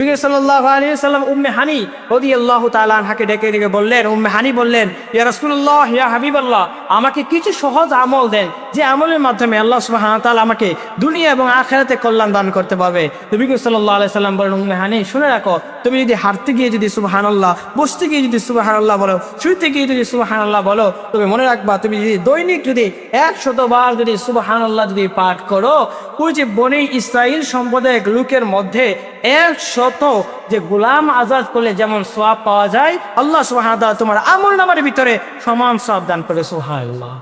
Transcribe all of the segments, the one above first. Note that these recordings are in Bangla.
নবী সাল্লাল্লাহু আলাইহি ওয়াসাল্লাম উম্মে হানি রাদিয়াল্লাহু তাআলা আনহাকে ডেকে ডেকে বললেন, উম্মে হানি বললেন, ইয়া রাসূলুল্লাহ, ইয়া হাবিবাল্লাহ, আমাকে কিছু সহজ আমল দেন যে আমলের মাধ্যমে আল্লাহ সুবহানাহু ওয়া তাআলা আমাকে দুনিয়া এবং আখিরাতে কল্যাণ দান করতে পারবে। নবী সাল্লাল্লাহু আলাইহি ওয়াসাল্লাম বলেন, উম্মে হানি শুনে রাখো, তুমি যদি হাঁটতে গিয়ে যদি সুবহানাল্লাহ, বসতে গিয়ে যদি সুবহানাল্লাহ বলো, শুইতে গিয়ে যদি সুবহানাল্লাহ বলো, তুমি মনে রাখবা তুমি যদি দৈনিক যদি 100 বার যদি সুবহানাল্লাহ যদি পাঠ করো, ওই যে বনি ইসরাইল সম্প্রদায়ের লোকের মধ্যে 100 যে গোলাম আজাদ করলে যেমন সওয়াব পাওয়া যায়, আল্লাহ সুবহানাহু ওয়া তাআলা তোমার আমলনামার ভিতরে সমান সওয়াব দান করে। সুবহানাল্লাহ।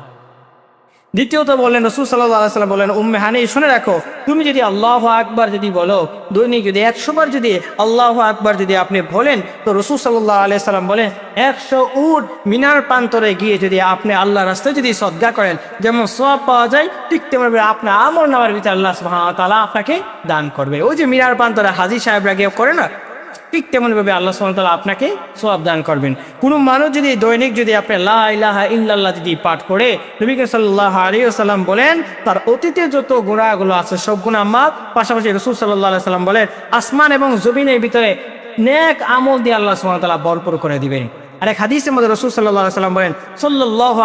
দ্বিতীয়ত বলেন, রাসূল সাল্লাল্লাহু আলাইহি ওয়াসাল্লাম বলেন, উম্মে হানি শুনে রাখো, তুমি যদি আল্লাহু আকবার যদি বলো, দৈনিক যদি 100 বার যদি আল্লাহু আকবার যদি আপনি বলেন, তো রাসূল সাল্লাল্লাহু আলাইহি ওয়াসাল্লাম বলেন 100 উট মিনার প্রান্তরে গিয়ে যদি আপনি আল্লাহর রাস্তায় যদি সদকা করেন, যেমন সওয়াব পাওয়া যায়, ঠিক তেমনি আপনার আমলনামার ভিতরে আল্লাহ সুবহানাহু ওয়া তাআলা আপনাকে দান করবে। ওই যে মিনার প্রান্তরে হাজী সাহেবরা গিয়ে করে না, ঠিক তেমনভাবে আল্লাহ সুবহানাহু ওয়া তাআলা আপনাকে সওয়াব দান করবেন। কোনো মানুষ যদি দৈনিক যদি আপনি লা ইলাহা ইল্লাল্লাহ যদি পাঠ করে, নবী সাল্লাল্লাহু আলাইহি ওয়াসাল্লাম বলেন তার অতীতে যত গুনাহগুলো আছে সব গুনাহ মাফ। পাশাপাশি রাসূল সাল্লাল্লাহু আলাইহি ওয়াসাল্লাম বলেন আসমান এবং জমিনের ভিতরে নেক আমল দিয়ে আল্লাহ সুবহানাহু ওয়া তাআলা ভরপুর করে দিবেন। আর এক হাদিসের মধ্যে রাসূল সাল্লাল্লাহু আলাইহি ওয়াসাল্লাম বলেন, সাল্লাল্লাহু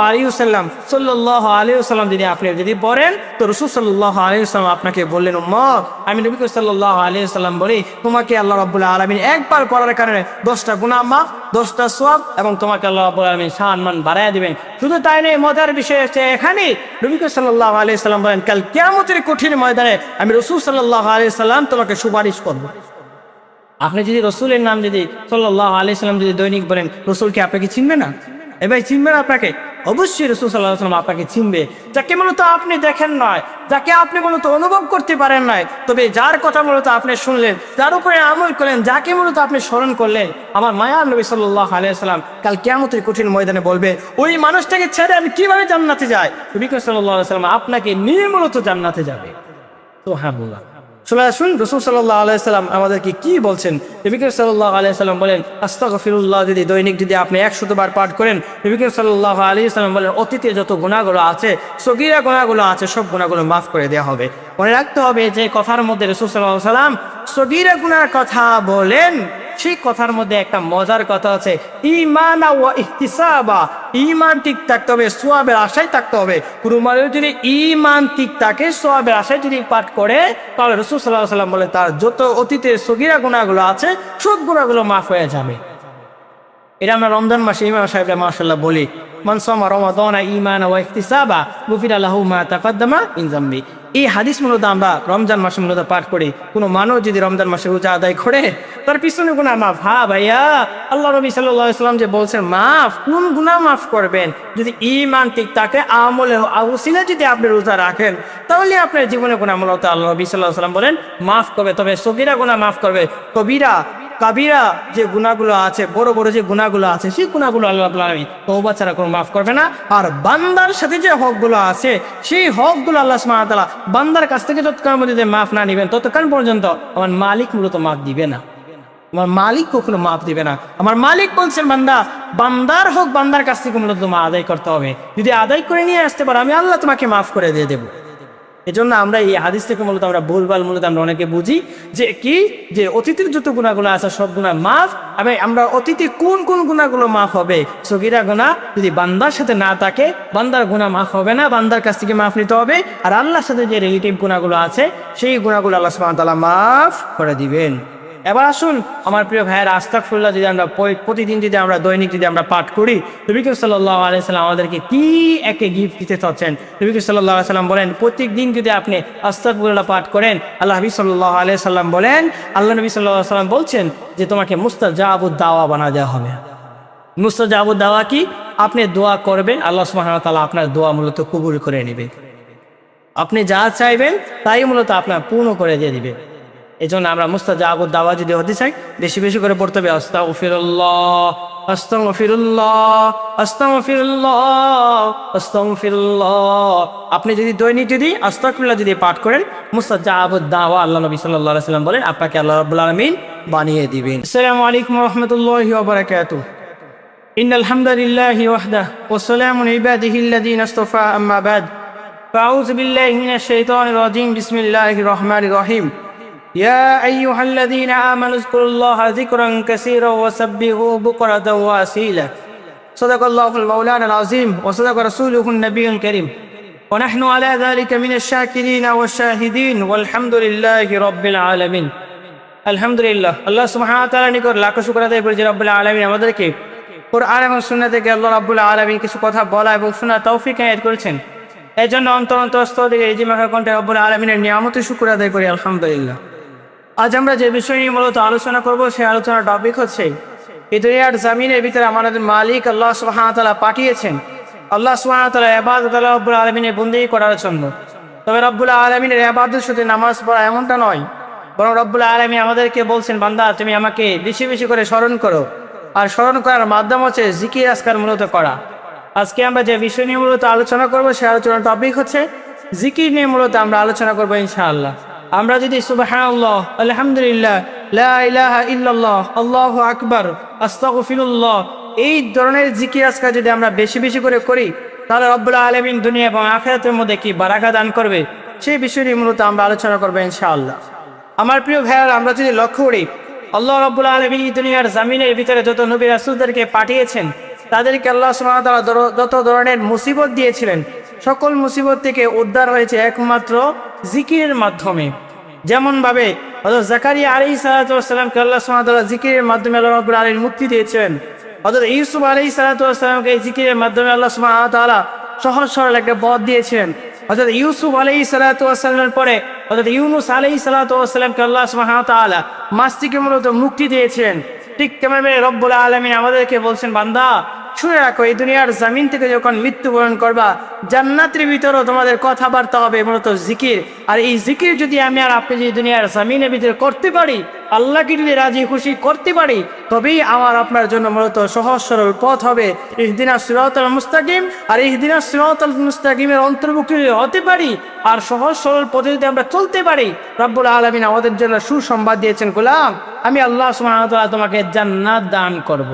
আলাইহি ওয়াসাল্লাম যদি আপনি যদি পড়েন, তো রাসূল সাল্লাল্লাহু আলাইহি ওয়াসাল্লাম আপনাকে বললেন, উম্মত, আমি নবী সাল্লাল্লাহু আলাইহি ওয়াসাল্লাম বলি, তোমাকে আল্লাহ রাব্বুল আলামিন একবার পড়ার কারণে 10টা গুনাহ মাফ, 10টা সওয়াব, এবং তোমাকে আল্লাহ রাব্বুল আলামিন সম্মান বাড়ায়া দিবেন। শুধু তাই নয়, মজার বিষয় হচ্ছে এখানে নবী সাল্লাল্লাহু আলাইহি ওয়াসাল্লাম বলেন, কাল কিয়ামতের কঠিন ময়দানে আমি রাসূল সাল্লাল্লাহু আলাইহি ওয়াসাল্লাম তোমাকে সুপারিশ করব। আপনি যদি রসুলের নাম যদি সাল্লাল্লাহু আলাইহি ওয়াসাল্লাম যদি দৈনিক বলেন, রসুল কি আপনাকে চিনবে না? এবার চিনবে না আপনাকে? অবশ্যই রসুল সাল্লাল্লাহু আলাইহি ওয়াসাল্লাম আপনাকে চিনবে। যাকে মূলত আপনি দেখেন নয়, যাকে আপনি মূলত অনুভব করতে পারেন নয়, তবে যার কথা মূলত আপনি শুনলেন, যার উপরে আমল করলেন, যাকে মূলত আপনি স্মরণ করলেন, আমার মায়ার নবী সাল্লাল্লাহু আলাইহি ওয়াসাল্লাম কাল কিয়ামতের কঠিন ময়দানে বলবে, ওই মানুষটাকে ছেড়ে আমি কিভাবে জান্নাতে যাই? নবী সাল্লাল্লাহু আলাইহি ওয়াসাল্লাম আপনাকে নিয়ে মূলত জান্নাতে যাবে। সুবহানাল্লাহ। শুনুন রাসূল সাল্লাল্লাহু আলাইহি ওয়াসাল্লাম আমাদেরকে কি বলছেন। নবী সাল্লাল্লাহু আলাইহি ওয়াসাল্লাম বলেন, আস্তাগফিরুল্লাহ যদি দৈনিক যদি আপনি 100 বার পাঠ করেন, নবী সাল্লাল্লাহু আলাইহি ওয়াসাল্লাম বলেন অতীতে যত গুনাহগুলো আছে, সগীরা গুনাহগুলো আছে, সব গুনাহগুলো মাফ করে দেওয়া হবে। মনে রাখতে হবে যে কথার মধ্যে রাসূল সাল্লাল্লাহু আলাইহি ওয়াসাল্লাম সগীরা গুনাহর কথা বলেন, সেই কথার মধ্যে একটা মজার কথা আছে, ঈমান ওয়া ইহতিসাবা। ঈমান ঠিক থাকতে হবে, সওয়াবের আশায় থাকতে হবে। কোনো মানুষ যদি ঈমান ঠিক থাকে, সওয়াবের আশায় যদি পাঠ করে, তাহলে রাসূল সাল্লাল্লাহু আলাইহি ওয়াসাল্লাম বলে তার যত অতীতের সগীরা গুনাহগুলো আছে সব গুনাহগুলো মাফ হয়ে যাবে। এটা আমরা রমজান মাসে ইমাম সাহেবরা মাশাআল্লাহ বলি, মান সামা রমাদানা ঈমানান ওয়া ইহতিসাবা গুফিরা লাহু মা তাকাদ্দামা মিন যামবি। এই হাদিস মূলত আমরা রমজান মাসে মূলত পাঠ করি। কোনো মানুষ যদি রমজান মাসে রোজা আদায় করে, তার পিছনে গুনাহ মাফ। হ্যাঁ ভাইয়া, আল্লাহ নবী সাল্লাল্লাহু আলাইহি ওয়াসাল্লাম যে বলছেন মাফ, কোন গুনাহ মাফ করবেন? যদি ঈমান ঠিক থাকে, আমলে ওসিলা যদি আপনি রোজা রাখেন, তাহলে আপনার জীবনে গুনাহ মূলত আল্লাহ নবী সাল্লাল্লাহু আলাইহি ওয়াসাল্লাম বলেন মাফ করবে। তবে সগীরা গুনাহ মাফ করবে, কবিরা কাবিরা যে গুনাহগুলো আছে, বড় বড় যে গুনাহগুলো আছে, সেই গুনাহগুলো আল্লাহ রাব্বুল আলামিন তওবা ছাড়া কোনো মাফ করবে না। আর বান্দার সাথে যে হকগুলো আছে, সেই হকগুলো আল্লাহ সুবহানাহু ওয়া তাআলা বান্দার কাছ থেকে যতক্ষণ পর্যন্ত মাফ না নেবেন, ততক্ষণ পর্যন্ত আমার মালিক মূলত মাফ দিবে না। আমার মালিক কখনো মাফ দিবে না। আমার মালিক বলছেন, বান্দা, বান্দার হক বান্দার কাছ থেকে মূলত তোমার আদায় করতে হবে। যদি আদায় করে নিয়ে আসতে পারো, আমি আল্লাহ তোমাকে মাফ করে দিয়ে দেবো। এজন্য আমরা এই হাদিস থেকে মূলত আমরা ভুলভাল মূলত আমরা অনেকে বুঝি যে কি, যে অতীতের যত গুনাহগুলো আছে সব গুনাহ মাফ। আমরা অতীতে কোন কোন গুনাহগুলো মাফ হবে? সগীরা গুনাহ যদি বান্দার সাথে না থাকে, বান্দার গুনাহ মাফ হবে না, বান্দার কাছ থেকে মাফ নিতে হবে। আর আল্লাহর সাথে যে রিলেটিভ গুনাহগুলো আছে, সেই গুনাহগুলো আল্লাহ সুবহানাহু ওয়া তাআলা মাফ করে দিবেন। এবার আসুন আমার প্রিয় ভাইয়েরা, আস্তাগফিরুল্লাহ যদি আমরা প্রতিদিন যদি আমরা দৈনিক যদি আমরা পাঠ করি, নবী সাল্লাল্লাহু আলাইহি ওয়াসাল্লাম আমাদেরকে কি একে গিফট দিতে চাচ্ছেন। নবী সাল্লাল্লাহু আলাইহি ওয়াসাল্লাম বলেন, প্রত্যেক দিন যদি আপনি আস্তাগফিরুল্লাহ পাঠ করেন, আল্লাহ নবী সাল্লাল্লাহু আলাইহি ওয়াসাল্লাম বলেন, আল্লাহ নবী সাল্লাল্লাহু আলাইহি ওয়াসাল্লাম বলছেন যে তোমাকে মুস্তাজাবুদ দাওয়া বানা দেওয়া হবে। মুস্তাজাবুদ দাওয়া কি? আপনি দোয়া করবেন, আল্লাহ সুবহানাহু ওয়া তাআলা আপনার দোয়া মূলত কবুল করে নেবে। আপনি যা চাইবেন তাই মূলত আপনার পূর্ণ করে দিয়ে দিবে। এই জন্য আমরা মুস্তাজাবুদ দাওয়া যদি হতে চাই, বেশি বেশি করে পড়তে হবে আস্তাগফিরুল্লাহ, আস্তাগফিরুল্লাহ, আস্তাগফিরুল্লাহ, আস্তাগফিরুল্লাহ। আপনি যদি দৈনিক যদি আস্তাগফিরুল্লাহ যদি পাঠ করেন, মুস্তাজাবুদ দাওয়া আল্লাহ নবী সাল্লাল্লাহু আলাইহি ওয়াসাল্লাম বলেন আপনাকে আল্লাহ রাব্বুল আলামিন বানিয়ে দিবেন। আসসালামু আলাইকুম ওয়া রাহমাতুল্লাহি ওয়া বারাকাতুহু। ইন্নাল হামদালিল্লাহি ওয়াহদাহু ওয়া সালামুন ইবাদিহিল্লাযীনা ইসতাফা, আম্মা বাদ। ফাউযু বিল্লাহি মিনাশ শাইতানির রাজীম। বিসমিল্লাহির রহমানির রহিম। يا أيها الذين آمنوا اذكروا الله ذكرا كثيرا وسبحوه بكرة وأصيلا صدق الله المولانا العظيم وصدق رسوله النبي الكريم ونحن على ذلك من الشاكرين والشاهدين والحمد لله رب العالمين আলহামদুলিল্লাহ আল্লাহ সুবহানাহু ওয়া তাআলার নিকট লাখ শুকর আদায় করি যে রব্বুল আলামিন আমাদেরকে কুরআন এবং সুন্নাহ থেকে আল্লাহ রাব্বুল আলামিন কিছু কথা বলা এবং শোনার তৌফিক এনায়েত করেছেন। এই জন্য অন্তরস্থল থেকে এই যে মাখা কণ্ঠে রব্বুল আলামিনের নিয়ামতের শুকর আদায় করি আলহামদুলিল্লাহ। আজ আমরা যে বিষয় নিয়ে মূলত আলোচনা করব সেই আলোচনার টপিক হচ্ছে এই দুনিয়ার জমিনের ভিতরে আমাদের মালিক আল্লাহ সুবহানাহু ওয়া তাআলা পাঠিয়েছেন আল্লাহ সুবহানাহু ওয়া তাআলা ইবাদত আল্লাহ রাব্বুল আলামিনের বন্দেগী করার জন্য। তবে রব্বুল আলামিনের ইবাদত শুধু নামাজ পড়া এমনটা নয়, বরং রব্বুল আলামিন আমাদেরকে বলছেন বান্দা তুমি আমাকে বেশি বেশি করে স্মরণ করো, আর স্মরণ করার মাধ্যম হচ্ছে জিকির আজকার মূলত করা। আজকে আমরা যে বিষয় নিয়ে মূলত আলোচনা করবো সেই আলোচনার টপিক হচ্ছে জিকির নিয়ে মূলত আমরা আলোচনা করবো ইনশাআল্লাহ। আমরা যদি সুবহানাল্লাহ, আলহামদুলিল্লাহ, লা ইলাহা ইল্লাল্লাহ, আল্লাহু আকবার, আস্তাগফিরুল্লাহ এই ধরনের জিকির আজকার যদি আমরা বেশি বেশি করে করি তাহলে রব্বুল আলামিন দুনিয়া এবং আখিরাতের মধ্যে কি বারাকা দান করবে সেই বিষয় নিয়ে মূলত আমরা আলোচনা করবো ইনশাআল্লাহ। আমার প্রিয় ভাইয়ারা, আমরা যদি লক্ষ্য করি আল্লাহ রাব্বুল আলামিন দুনিয়ার জমিনের ভিতরে যত নবী রাসূলদেরকে পাঠিয়েছেন তাদেরকে আল্লাহ সুবহানাহু ওয়া তাআলা যত ধরনের মুসিবত দিয়েছিলেন সকল মুসিবত থেকে উদ্ধার হয়েছে একমাত্র জিকিরের মাধ্যমে। যেমন ভাবে হযরত জাকারিয়া আলাইহিস সালাতু ওয়াস সালামকে আল্লাহ সুবহানাহু ওয়া তাআলা জিকিরের মাধ্যমে আল্লাহ রাব্বুল আলামিন মুক্তি দিয়েছেন। হযরত ইউসুফ আলাইহিস সালাতু ওয়াস সালামকে এই জিকিরের মাধ্যমে আল্লাহ সুবহানাহু ওয়া তাআলা সহজ সরল একটা পথ দিয়েছিলেন। হযরত ইউসুফ আলাইহিস সালাতু ওয়াস সালামের পরে হযরত ইউনূস আলাইহিস সালাতু ওয়াস সালামকে আল্লাহ সুবহানাহু ওয়া তাআলা মাছ থেকে মূলত মুক্তি দিয়েছেন। ঠিক তেমনি রব্বুল আলামিন আমাদেরকে বলছেন বান্দা শুনে রাখো এই দুনিয়ার জমিন থেকে যখন মৃত্যুবরণ করবা জান্নাতের ভিতরেও তোমাদের কথাবার্তা হবে মূলত জিকির। আর এই জিকির যদি আমি আর আপনি যদি দুনিয়ার জমিনের ভিতরে করতে পারি, আল্লাহকে যদি রাজি খুশি করতে পারি, তবেই আমার আপনার জন্য মূলত সহজ সরল পথ হবে ইহদিনাস সিরাতাল মুস্তাকিম। আর ইহদিনাস সিরাতাল মুস্তাকিমের অন্তর্ভুক্ত যদি হতে পারি আর সহজ সরল পথে যদি আমরা চলতে পারি, রব্বুল আলামিন আমাদের জন্য সুসংবাদ দিয়েছেন গোলাম আমি আল্লাহ সুবহানাহু ওয়া তাআলা তোমাকে জান্নাত দান করব।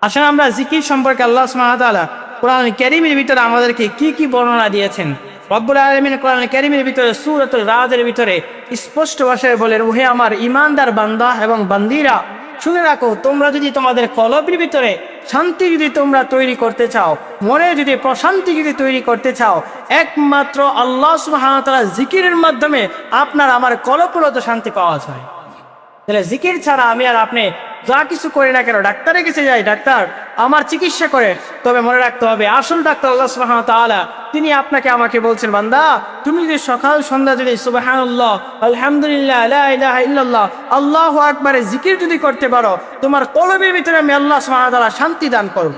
আসলে আমরা জিকির সম্পর্কে আল্লাহ সুবহানাহু ওয়া তাআলা কোরআন কারীমের ভিতরে আমাদেরকে কি কি বর্ণনা দিয়েছেন। রব্বুল আলামিন কোরআন কারীমের ভিতরে সূরাতুল রাদের ভিতরে স্পষ্ট ভাষায় বলেন, ওহে আমার ঈমানদার বান্দা এবং বান্দীরা শুনে রাখো তোমরা যদি তোমাদের কলবের ভিতরে শান্তি যদি তোমরা তৈরি করতে চাও, মনে যদি প্রশান্তি যদি তৈরি করতে চাও, একমাত্র আল্লাহ সুবহানাহু ওয়া তাআলা জিকিরের মাধ্যমে আপনার আমার কলবগুলোত শান্তি পাওয়া যায়। তাহলে জিকির ছাড়া আমি আর আপনি যা কিছু করি না কেন, ডাক্তারের কাছে যাই, ডাক্তার আমার চিকিৎসা করে, তবে মনে রাখতে হবে আসল ডাক্তার আল্লাহ সুবহানাহু ওয়া তাআলা। তিনি আপনাকে আমাকে বলছেন বান্দা তুমি যদি সকাল সন্ধ্যা যদি সুবহানাল্লাহ, আলহামদুলিল্লাহ, লা ইলাহা ইল্লাল্লাহ, আল্লাহু আকবারের জিকির যদি করতে পারো তোমার কলবের ভিতরে আমি আল্লাহ সুবহানাহু ওয়া তাআলা শান্তি দান করব।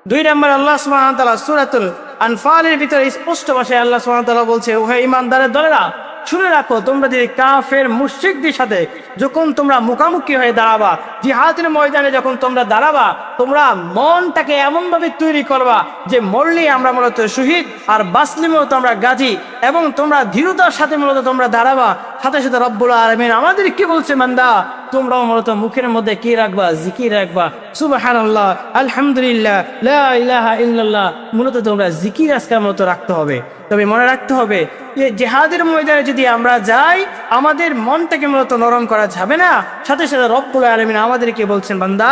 2 নম্বর আল্লাহ সুবহানাহু ওয়া তাআলা সূরাতুল আনফালের ভিতরে স্পষ্ট ভাষায় আল্লাহ সুবহানাহু ওয়া তাআলা বলছে, ওহে ঈমানদারের দলেরা শুনে রাখো তোমরা যদি কাফের মুশরিকদের সাথে যখন তোমরা মুখামুখি হয়ে দাঁড়াবা, জিহাদের ময়দানে যখন তোমরা দাঁড়াবা, তোমরা মনটাকে এমনভাবে তৈরি করবা যে মরলে আমরা মূলত শহীদ আর বাঁচলে মূলত আমরা গাজী, এবং তোমরা ধীরতার সাথে মূলত তোমরা দাঁড়াবা। সাথে সাথে রব্বুল আলামিন আমাদের কি বলছে বান্দা তোমরাও মূলত মুখের মধ্যে কি রাখবা, জিকির রাখবা, সুবহানাল্লাহ, আলহামদুলিল্লাহ, লা ইলাহা ইল্লাল্লাহ, মূলত তোমরা জিকির আজকাল মূলত রাখতে হবে। তবে মনে রাখতে হবে যে জিহাদের ময়দানে যদি আমরা যাই আমাদের মনটাকে মূলত নরম করা যাবে না। সাথে সাথে রব্বুল আলামিন আমাদেরকে বলছেন বান্দা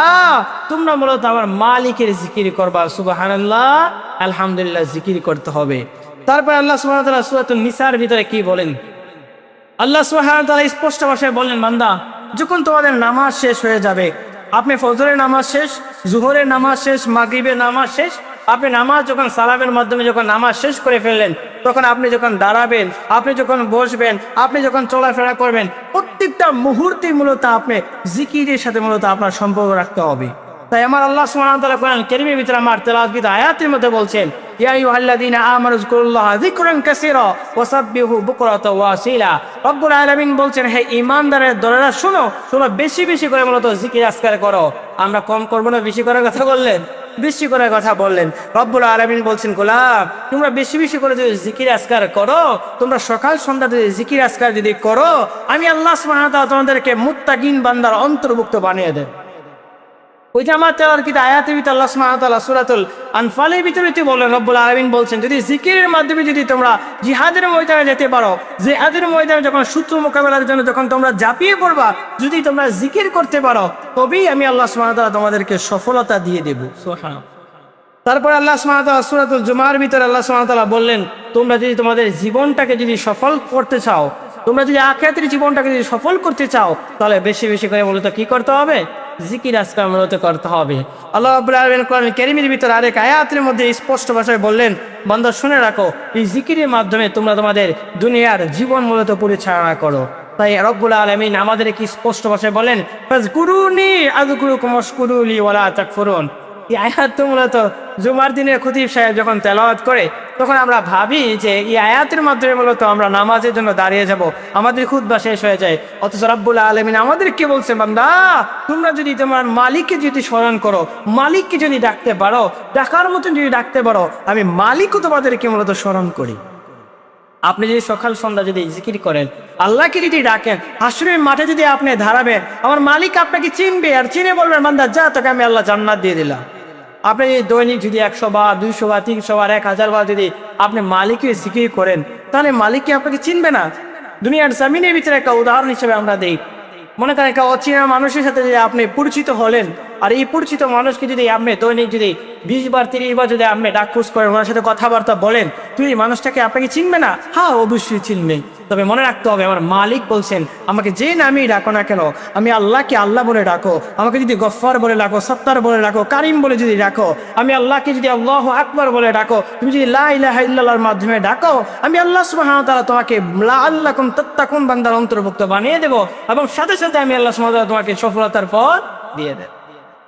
তোমরা মূলত আমার মালিকের জিকির করবা, সুবহানাল্লাহ, আলহামদুলিল্লাহ জিকির করতে হবে। তারপর আল্লাহ সুবহানাহু ওয়া তাআলা সূরাতুন নিসার ভিতরে কি বলেন, আল্লাহ সুবহানাহু ওয়া তাআলা স্পষ্ট ভাষায় বলেন বান্দা যখন তোমাদের নামাজ শেষ হয়ে যাবে, আপনি ফজরের নামাজ শেষ, জোহরের নামাজ শেষ, মাগরিবের নামাজ শেষ, আপনি নামাজ যখন সালামের মাধ্যমে যখন নামাজ শেষ করে ফেললেন, তখন আপনি যখন দাঁড়াবেন, আপনি যখন বসবেন, আপনি যখন চলাফেরা করবেন, প্রত্যেকটা মুহূর্তে মূলত আপনি জিকিরের সাথে মূলত আপনার সম্পর্ক রাখতে হবে। তাই আমার আল্লাহ সুবহানাহু ওয়া তাআলা কোরআন কারীমের ভিতরে আমার তেলাওয়াত আয়াতের মধ্যে বলছেন, ইয়া আইয়ুহাল্লাযীনা আমানু যকুরুল্লাহা যিকরান কাসীরা ওয়াসাব্বিহু বুকরাতা ওয়া আসীলা। রব্বুল আলামিন বলছেন হে ঈমানদারের দলেরা শুনো, তোমরা বেশি বেশি করে মূলত জিকির আজকার করো। আমরা কম করব না, বেশি করার কথা বললেন, বেশি করার কথা বললেন। রব্বুল আলামিন বলছেন গোলাম তোমরা বেশি বেশি করে যদি জিকির আজকার করো, তোমরা সকাল সন্ধ্যা যদি জিকির আজকার যদি করো, আমি আল্লাহ সুবহানাহু ওয়া তাআলা তোমাদেরকে মুত্তাকিন বান্দার অন্তর্ভুক্ত বানিয়ে দেব। ওই যে আমার তেলাওয়াতকৃত আয়াতের ভিতরে আল্লাহ সুবহানাহু ওয়া তাআলা সূরাতুল আনফালের ভিতরে বলেন, রব্বুল আলামিন বলছেন, যদি জিকিরের মাধ্যমে যদি তোমরা জিহাদের ময়দানে যেতে পারো, জিহাদের ময়দানে যখন শত্রু মোকাবেলার জন্য যখন তোমরা ঝাঁপিয়ে পড়বা, যদি তোমরা জিকির করতে পারো, তবেই আমি আল্লাহ সুবহানাহু ওয়া তাআলা তোমাদেরকে সফলতা দিয়ে দেব। সুবহানাল্লাহ। তারপর আল্লাহ সুবহানাহু ওয়া তাআলা সূরাতুল জুমার ভিতরে আল্লাহ সুবহানাহু ওয়া তাআলা বললেন, তোমরা যদি তোমাদের জীবনটাকে যদি সফল করতে চাও, তোমরা যদি আখিরাতের জীবনটাকে যদি সফল করতে চাও, তাহলে বেশি বেশি করে মূলত কি করতে হবে? জিকির আজকার মূলত করতে হবে। আল্লাহ রাব্বুল আলামিন কোরআন কারীমের ভিতরে আরেক আয়াতের মধ্যে স্পষ্ট ভাষায় বললেন, বান্দা শুনে রাখো, এই জিকিরের মাধ্যমে তোমরা তোমাদের দুনিয়ার জীবন মূলত পরিচালনা করো। তাই রব্বুল আলামিন আমাদেরকে স্পষ্ট ভাষায় বলেন, ফাজকুরুনি আযকুরুকুম ওয়াশকুরুলি ওয়ালা তাকফুরুন। এই আয়াত তো মূলত জুমার দিনের খতিব সাহেব যখন তেলাওয়াত করে, তখন আমরা ভাবি যে এই আয়াতের মাধ্যমে মূলত আমরা নামাজের জন্য দাঁড়িয়ে যাব, আমাদের খুতবা শেষ হয়ে যায়। অথচ রব্বুল আলামিন আমাদেরকে বলছে, বান্দা তোমরা যদি তোমার মালিককে যদি স্মরণ করো, মালিককে যদি ডাকতে পারো, ডাকার মতন যদি ডাকতে পারো, আমি মালিকও তোমাদেরকে মূলত স্মরণ করি। আপনি যদি সকাল সন্ধ্যা যদি জিকির করেন, আল্লাহকে যদি ডাকেন, হাসরের মাঠে যদি আপনি দাঁড়াবেন, আমার মালিক আপনাকে চিনবে আর চিনে বলবেন, বান্দা যা, তোকে আমি আল্লাহ জান্নাত দিয়ে দিলাম। আপনি যদি দৈনিক যদি 100 বার, 200 বার, 300 বার, 1000 বার যদি আপনি মালিকের জিকির করেন, তাহলে মালিক কি আপনাকে চিনবে না? দুনিয়ার জমিনের ভিতরে একটা উদাহরণ হিসেবে আমরা দেই, মনে করেন একটা অচেনা মানুষের সাথে যদি আপনি পরিচিত হলেন, আর এই পরিচিত মানুষকে যদি আপনি দৈনিক যদি 20 বার 30 বার যদি আপনি ডাকখোঁজ করেন, ওনার সাথে কথাবার্তা বলেন, তুই এই মানুষটাকে আপনাকে চিনবে না? হ্যাঁ, অবশ্যই চিনবে। তবে মনে রাখতে হবে, আমার মালিক বলছেন, আমাকে যে নামেই ডাকো না কেন, আমি আল্লাহকে আল্লাহ বলে ডাকো, আমাকে যদি গফফার বলে ডাকো, সত্তার বলে ডাকো, কারিম বলে যদি ডাকো, আমি আল্লাহকে যদি আল্লাহু আকবার বলে ডাকো, তুমি যদি লা ইলাহা ইল্লাল্লাহর মাধ্যমে ডাকো, আমি আল্লাহ সুবহানাহু ওয়া তাআলা তোমাকে লাআল্লাকুম তাত্তাকুন বান্দার অন্তর্ভুক্ত বানিয়ে দেব, এবং সাথে সাথে আমি আল্লাহ সুবহানাহু ওয়া তাআলা তোমাকে সফলতার পথ দিয়ে দেব।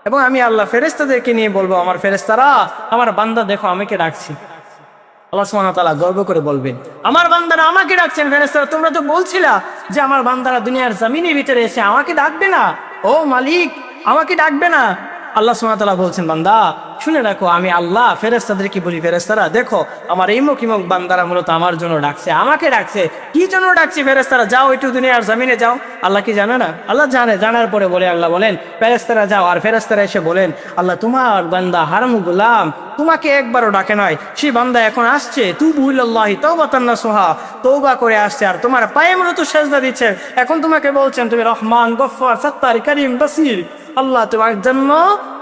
এবং আমি আল্লাহ ফেরেশতাদেরকে নিয়ে বলবো, আমার ফেরেশতারা, আমার বান্দা দেখো আমাকে ডাকছি। আল্লাহ সুবহানাহু ওয়া তাআলা গর্ব করে বলবেন, আমার বান্দারা আমাকে ডাকছেন। ফেরেশতারা, তোমরা তো বলছিলা যে আমার বান্দারা দুনিয়ার জমিনের ভিতরে এসে আমাকে ডাকবে না, ও মালিক আমাকে ডাকবে না। আল্লাহ সুবহানাহু ওয়া তাআলা বলছেন, বান্দা শুনে রাখো, আমি আল্লাহ ফেরেশতাদেরকে বলি, ফেরেশতারা দেখো, আমার এই মুখিমুখ বান্দারা মূলত আমার জন্য ডাকছে, আমাকে ডাকছে। কি জন্য ডাকছে? ফেরেশতারা যাও একটু দুনিয়ার জমিনে যাও। আল্লাহ কি জানে না? আল্লাহ জানে। জানার পরে বলে, আল্লাহ বলেন, ফেরেশতারা যাও। আর ফেরেশতারা এসে বলেন, আল্লাহ তোমার বান্দা হারাম গোলাম তোমাকে একবারও ডাকে নয়, সেই বান্দা এখন আসছে, তুবু ইলাল্লাহি তাওবাতান নাসুহা, তওবা করে আসছে, আর তোমার পায়ে মূলত সেজদা দিচ্ছে। এখন তোমাকে বলছেন, তুমি রহমান, গফফার, সত্তার, করিম, বাসির। আল্লাহ তোমার জন্য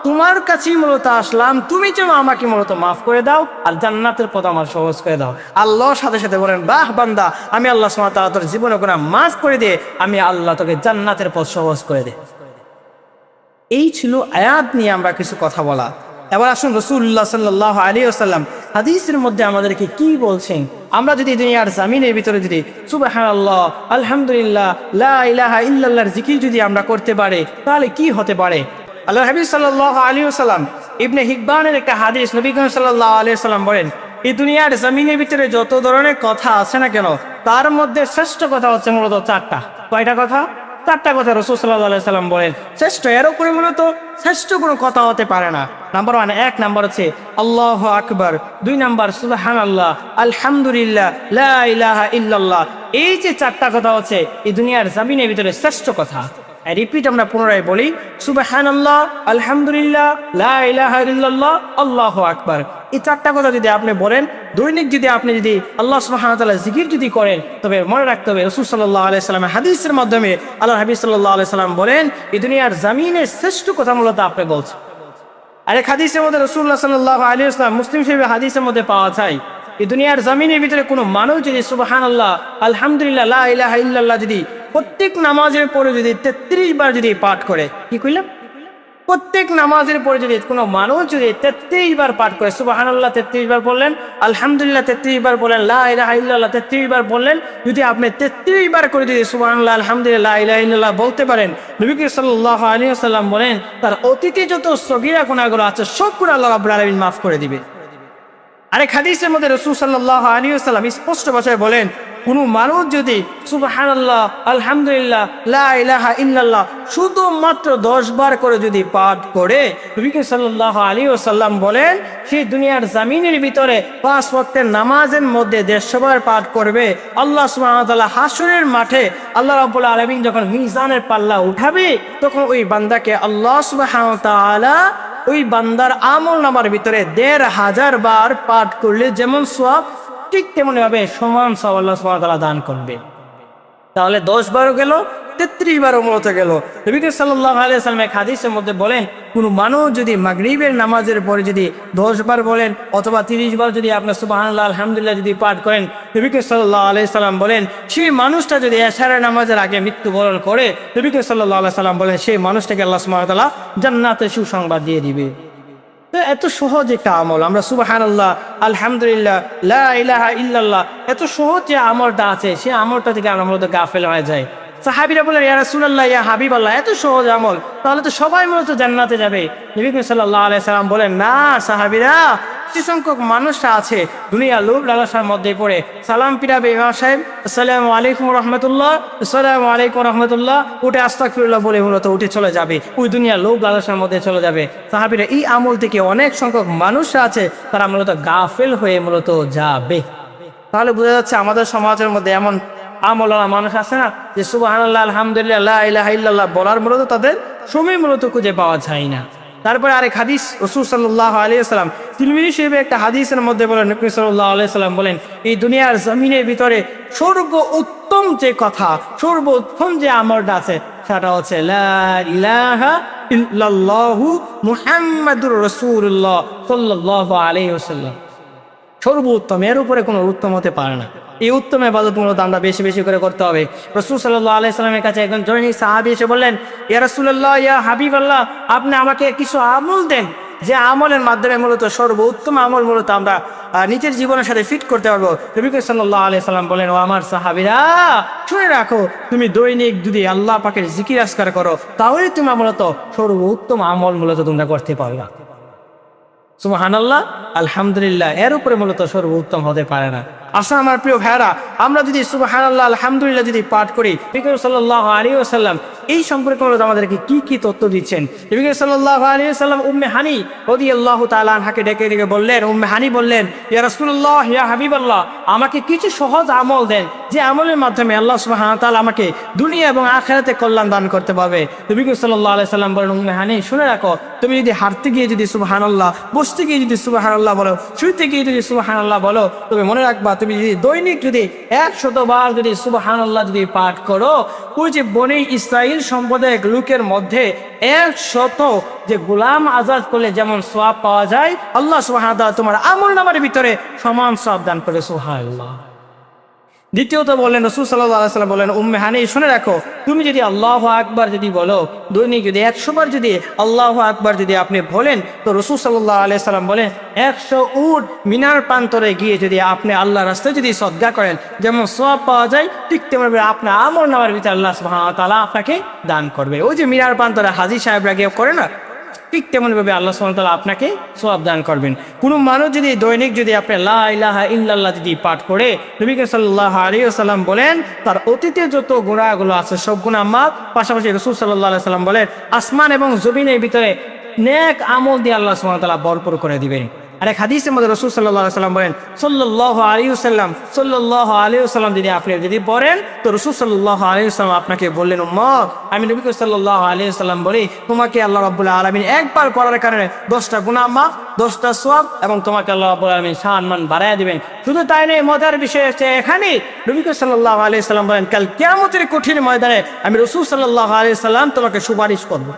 তোমার কাছেই মূলত আসলাম, তুমি যেন আমাকে মূলত মাফ করে দাও আর জান্নাতের পথ আমার সহজ করে দাও। আল্লাহর সাথে সাথে বলেন, বাহ বান্দা, আমি আল্লাহ সুবহানাহু ওয়া তাআলা তোর জীবনে গুনাহ মাফ করে দিয়ে আমি আল্লাহ তোকে জান্নাতের পথ সহজ করে দে। এই ছিল আয়াত নিয়ে আমরা কিছু কথা বলা। এবার আসুন রাসূলুল্লাহ সাল্লাল্লাহু আলাইহি ওয়াসাল্লাম হাদিসের মধ্যে আমাদেরকে কি বলছেন। আমরা যদি দুনিয়ার জমিনের ভিতরে যদি সুবহানাল্লাহ, আলহামদুলিল্লাহ, লা ইলাহা ইল্লাল্লাহর জিকির যদি আমরা করতে পারি, তাহলে কি হতে পারে? আল্লাহ হাবিব সাল্লাল্লাহু আলাইহি ওয়াসাল্লাম ইবনে হিব্বানের একটা হাদিস, নবী করিম সাল্লাল্লাহু আলাইহি ওয়াসাল্লাম বলেন, এই দুনিয়ার জমিনের ভিতরে যত ধরনের কথা আছে না কেন, তার মধ্যে শ্রেষ্ঠ কথা হচ্ছে মূলত 4টা। কয়টা কথা? 4টা কথা রাসূল সাল্লাল্লাহু আলাইহি ওয়াসাল্লাম বলেন শ্রেষ্ঠ। এর উপরে মূলত শ্রেষ্ঠ কোনো কথা হতে পারে না। নাম্বার 1, 1 নাম্বার হচ্ছে আল্লাহু আকবার, 2 নাম্বার সুবহানাল্লাহ, আলহামদুলিল্লাহ, লা ইলাহা ইল্লাল্লাহ। এই যে 4টা কথা হচ্ছে এই দুনিয়ার জমিনের ভিতরে শ্রেষ্ঠ কথা। রিপিট আমরা পুনরায় বলি, সুবহানাল্লাহ, আলহামদুলিল্লাহ, লা ইলাহা ইল্লাল্লাহ, আল্লাহু আকবার। এই 4টা কথা যদি আপনি বলেন, দৈনিক যদি আপনি যদি আল্লাহ সুবহানাহু ওয়া তাআলা জিকির যদি করেন, তবে মনে রাখতে হবে রাসূল সাল্লাল্লাহু আলাইহি সাল্লামের হাদিসের মাধ্যমে আল্লাহ হাবিব সাল্লাল্লাহু আলাইহি সাল্লাম বলেন, এই দুনিয়ার জমিনের শ্রেষ্ঠ কথা মূলত আপনি বলছেন। আরেক হাদিসের মধ্যে রাসূলুল্লাহ সাল্লাল্লাহু আলাইহি ওয়াসাল্লাম, মুসলিম শরীফের হাদিসের মধ্যে পাওয়া যায়, এই দুনিয়ার জমিনের ভিতরে কোনো মানুষ যদি সুবহানাল্লাহ, আলহামদুলিল্লাহ, লা ইলাহা ইল্লাল্লাহ যদি প্রত্যেক নামাজের পরে যদি 33 বার যদি পাঠ করে, কি কইলাম? প্রত্যেক নামাজের পরে যদি কোনো মানুষ যদি 33 বার পাঠ করে, সুবহানাল্লাহ 33 বার বললেন, আলহামদুলিল্লাহ 33 বার বললেন, লা ইলাহা ইল্লাল্লাহ 33 বার বললেন, যদি আপনি 33 বার করে যদি সুবহানাল্লাহ, আলহামদুলিল্লাহ, লা ইলাহা ইল্লাল্লাহ বলতে পারেন, নবী সাল্লাল্লাহু আলাইহি ওয়াসাল্লাম বলেন, তার অতীতে যত সগীরা গুনাহগুলো আছে সবগুলো আল্লাহ রাব্বুল আলামিন মাফ করে দিবে। আরেক হাদিসের মধ্যে রাসূল সাল্লাল্লাহু আলাইহি ওয়াসাল্লাম স্পষ্ট ভাষায় বলেন, কোনো মানুষ যদি সুবহানাল্লাহ আলহামদুলিল্লাহ লা ইলাহা ইল্লাল্লাহ শুধুমাত্র 10 বার করে যদি পাঠ করে, নবী সাল্লাল্লাহু আলাইহি ওয়াসাল্লাম বলেন সেই দুনিয়ার জমিনের ভিতরে 5 ওয়াক্তের নামাজের মধ্যে 150 বার পাঠ করবে, আল্লাহ সুবহানাহু ওয়া তাআলা হাসরের মাঠে আল্লাহ রাব্বুল আলামিন যখন মিজানের পাল্লা উঠাবে, তখন ওই বান্দাকে আল্লাহ সুবহানাহু ওয়া তাআলা ওই বান্দার আমল নামার ভিতরে 1500 বার পাঠ করলে যেমন সওয়াব, ঠিক তেমনি ভাবে সমান সওয়াব আল্লাহ সুবহানাহু ওয়া তাআলা দান করবে। তাহলে 10 বারও গেল, 33 বারও মূলত গেল। নবী সাল্লাল্লাহু আলাইহি ওয়াসাল্লাম এক হাদিসের মধ্যে বলেন, কোনো মানুষ যদি মাগরিবের নামাজের পরে যদি 10 বার বলেন অথবা 30 বার যদি আপনার সুবহানাল্লাহ আলহামদুলিল্লাহ যদি পাঠ করেন, নবী সাল্লাল্লাহু আলাইহি ওয়াসাল্লাম বলেন সেই মানুষটা যদি এশারের নামাজের আগে মৃত্যুবরণ করে, নবী সাল্লাল্লাহু আলাইহি ওয়াসাল্লাম বলেন সেই মানুষটাকে আল্লাহ সুবহানাহু ওয়া তাআলা জান্নাতের সুসংবাদ দিয়ে দিবে। এত সহজ একটা আমল, আমরা সুবহানাল্লাহ আলহামদুলিল্লাহ লা ইলাহা ইল্লাল্লাহ এত সহজ যে আমলটা আছে, সে আমলটা থেকে আমরা মূলত গাফেল হয়ে যাই। সাহাবীরা বলেন, ইয়া রাসূলুল্লাহ ইয়া হাবিবাল্লাহ, এত সহজ আমল, তাহলে তো সবাই মূলত জান্নাতে যাবে। নবী সাল্লাল্লাহু আলাইহি সাল্লাম বলেন, না সাহাবীরা, কিছু সংখ্যক মানুষরা আছে দুনিয়া লোভ লালসার মধ্যে পড়ে সালাম পিরাবে, ইমাম সাহেব আসসালামু আলাইকুম রাহমাতুল্লাহ, আসসালামু আলাইকুম রাহমাতুল্লাহ, উঠে আস্তাগফিরুল্লাহ বলে মূলত উঠে চলে যাবে, ওই দুনিয়া লোভ লালসার মধ্যে চলে যাবে। সাহাবীরা এই আমল থেকে অনেক সংখ্যক মানুষরা আছে তারা মূলত গাফেল হয়ে মূলত যাবে। তাহলে বোঝা যাচ্ছে আমাদের সমাজের মধ্যে এমন আমলওয়ালা মানুষ আছে না, যে সুবহানাল্লাহ আলহামদুলিল্লাহ লা ইলাহা ইল্লাল্লাহ বলার মূলত তাদের সময় মূলত খুঁজে পাওয়া যায় না। তারপরে আরেক হাদিস, রাসূল সাল্লাল্লাহু আলাইহি ওয়াসাল্লাম তিরমিজি শরীফে একটা হাদিসের মধ্যে বলেন, নবী সাল্লাল্লাহু আলাইহি ওয়াসাল্লাম বলেন, এই দুনিয়ার জমিনের ভিতরে সর্বোত্তম যে কথা, সর্বোত্তম যে আমলটা আছে সেটা হচ্ছে লা ইলাহা ইল্লাল্লাহু মুহাম্মাদুর রাসূলুল্লাহ সাল্লাল্লাহু আলাইহি ওয়াসাল্লাম। সর্বোত্তম, এর উপরে কোনো উত্তম হতে পারে না। এই উত্তম ইবাদত মূলত আমরা বেশি বেশি করে করতে হবে। রাসূল সাল্লাল্লাহু আলাইহি সাল্লামের কাছে একজন জননী সাহাবী এসে বললেন, ইয়া রাসূলুল্লাহ ইয়া হাবিবাল্লাহ, আপনি আমাকে কিছু আমল দেন যে আমলের মাধ্যমে মূলত সর্বোত্তম আমল মূলত আমরা নিজের জীবনের সাথে ফিট করতে পারবো। নবী সাল্লাল্লাহু আলাইহি সাল্লাম বলেন, ও আমার সাহাবীরা, শুনে রাখো, তুমি দৈনিক যদি আল্লাহ পাকের জিকির আজকার করো, তাহলে তুমি মূলত সর্বোত্তম আমল মূলত তোমরা করতে পারবা। সুবহানাল্লাহ আলহামদুলিল্লাহ, এর উপরে মূলত সর্বোত্তম হতে পারে না। আসলে আমার প্রিয় ভাইরা, আমরা যদি সুবহানাল্লাহ আলহামদুলিল্লাহ যদি পাঠ করি, নবী সাল্লাল্লাহু আলাইহি ওয়াসাল্লাম এই সম্পর্কে মূলত আমাদেরকে কি কি তথ্য দিচ্ছেন। নবী সাল্লাল্লাহু আলাইহি ওয়াসাল্লাম উম্মে হানি রাদিয়াল্লাহু তাআলা আনহাকে ডেকে ডেকে বললেন, উম্মে হানি বললেন, ইয়া রাসূলুল্লাহ ইয়া হাবিবাল্লাহ, আমাকে কিছু সহজ আমল দেন যে আমলের মাধ্যমে আল্লাহ সুবহানাহু ওয়া তাআলা আমাকে দুনিয়া এবং আখিরাতে কল্যাণ দান করতে পারবে। নবী সাল্লাল্লাহু আলাইহি ওয়াসাল্লাম বলেন, উম্মে হানি শুনে রাখো, তুমি যদি হাঁটতে গিয়ে যদি সুবহানাল্লাহ, বসতে গিয়ে যদি সুবহানাল্লাহ বলো, শুইতে গিয়ে যদি সুবহানাল্লাহ বলো, তবে মনে রাখবা তুমি যদি দৈনিক যদি 100 বার যদি সুবহানাল্লাহ যদি পাঠ করো, ওই যে বনি ইসরাইল সম্প্রদায়ের লোকের মধ্যে 100 যে গোলাম আজাদ করলে যেমন সওয়াব পাওয়া যায়, আল্লাহ সুবহানাহু ওয়া তাআলা তোমার আমল নামার ভিতরে সমান সওয়াব দান করে। সুবহানাল্লাহ। দ্বিতীয়ত বললেন, রাসূল সাল্লাল্লাহু আলাইহি ওয়াসাল্লাম বলেন, উম্মে হানি শুনে রাখো, তুমি যদি আল্লাহু আকবার যদি বলো, দৈনিক যদি 100 বার যদি আল্লাহু আকবার যদি আপনি বলেন, তো রাসূল সাল্লাল্লাহু আলাইহি ওয়াসাল্লাম বলেন 100 উট মিনার প্রান্তরে গিয়ে যদি আপনি আল্লাহর রাস্তায় যদি সদকা করেন, যেমন সওয়াব পাওয়া যায়, ঠিক তেমনি আপনার আমল নামার ভিতরে আল্লাহ সুবহানাহু ওয়া তাআলা আপনাকে দান করবে। ওই যে মিনার প্রান্তরে হাজী সাহেবরা গিয়ে করে না, ঠিক তেমনভাবে আল্লাহ সুবহানাহু ওয়া তাআলা আপনাকে সওয়াব দান করবেন। কোনো মানুষ যদি দৈনিক যদি আপনি লা ইলাহা ইল্লাল্লাহ যদি পাঠ করে, নবী সাল্লাল্লাহু আলাইহি ওয়াসাল্লাম বলেন তার অতীতে যত গুনাহগুলো আছে সব গুনাহ মাফ। পাশাপাশি রাসূল সাল্লাল্লাহু আলাইহি ওয়াসাল্লাম বলেন, আসমান এবং জমিনের ভিতরে নেক আমল দিয়ে আল্লাহ সুবহানাহু ওয়া তাআলা ভরপুর করে দিবেন। আর এক হাদিসের মধ্যে রাসূল সাল্লাল্লাহু আলাইহি ওয়াসাল্লাম বলেন, সাল্লাল্লাহু আলাইহি ওয়াসাল্লাম যদি আপনি যদি পড়েন, তো রাসূল সাল্লাল্লাহু আলাইহি ওয়াসাল্লাম আপনাকে বললেন, উম্মত, আমি নবী সাল্লাল্লাহু আলাইহি ওয়াসাল্লাম বলি, তোমাকে আল্লাহ রাব্বুল আলামিন একবার পড়ার কারণে 10টা গুনাহ মাফ, 10টা সওয়াব এবং তোমাকে আল্লাহ রাব্বুল আলামিন সম্মান বাড়ায়া দিবেন। শুধু তাই নয়, মজার বিষয় হচ্ছে এখানে নবী সাল্লাল্লাহু আলাইহি ওয়াসাল্লাম বলেন, কাল কিয়ামতের কঠিন ময়দানে আমি রাসূল সাল্লাল্লাহু আলাইহি ওয়াসাল্লাম তোমাকে সুপারিশ করব।